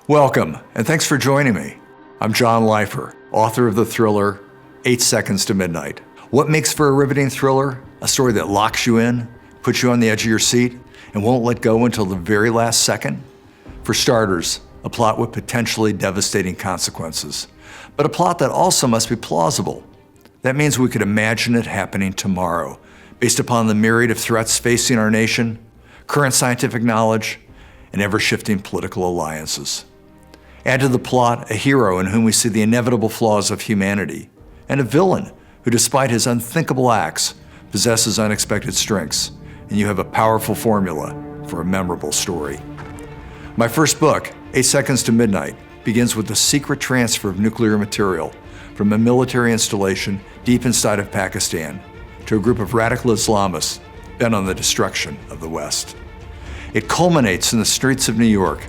Welcome, and thanks for joining me. I'm JLeifer, author of the thriller 8 Seconds to Midnight. What makes for a riveting thriller? A story that locks you in, puts you on the edge of your seat, and won't let go until the very last second? For starters, a plot with potentially devastating consequences, but a plot that also must be plausible. That means we could imagine it happening tomorrow, based upon the myriad of threats facing our nation, current scientific knowledge, and ever-shifting political alliances. Add to the plot a hero in whom we see the inevitable flaws of humanity, and a villain who, despite his unthinkable acts, possesses unexpected strengths, and you have a powerful formula for a memorable story. My first book, 8 Seconds to Midnight, begins with the secret transfer of nuclear material from a military installation deep inside of Pakistan to a group of radical Islamists bent on the destruction of the West. It culminates in the streets of New York,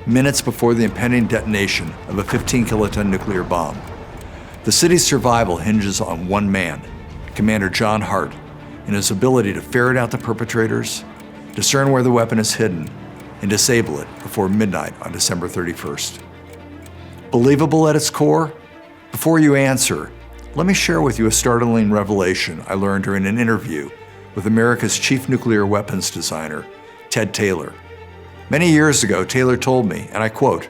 minutes before the impending detonation of a 15-kiloton nuclear bomb. The city's survival hinges on one man, Commander Hart, and his ability to ferret out the perpetrators, discern where the weapon is hidden, and disable it before midnight on December 31st. Believable at its core? Before you answer, let me share with you a startling revelation I learned during an interview with America's chief nuclear weapons designer, Ted Taylor. Many years ago, Taylor told me, and I quote,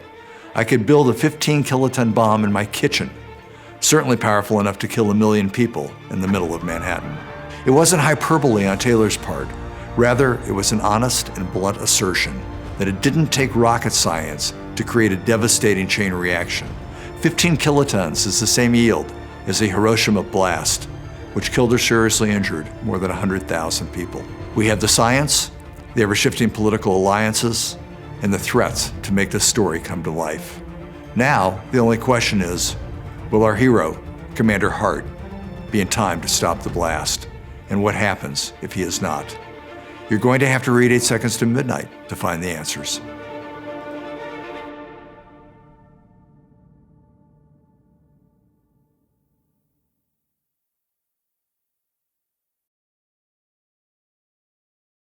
"I could build a 15-kiloton bomb in my kitchen, certainly powerful enough to kill 1 million people in the middle of Manhattan." It wasn't hyperbole on Taylor's part. Rather, it was an honest and blunt assertion that it didn't take rocket science to create a devastating chain reaction. 15 kilotons is the same yield as a Hiroshima blast, which killed or seriously injured more than 100,000 people. We have the science, the ever-shifting political alliances, and the threats to make this story come to life. Now, the only question is, will our hero, Commander Hart, be in time to stop the blast? And what happens if he is not? You're going to have to read 8 Seconds to Midnight to find the answers.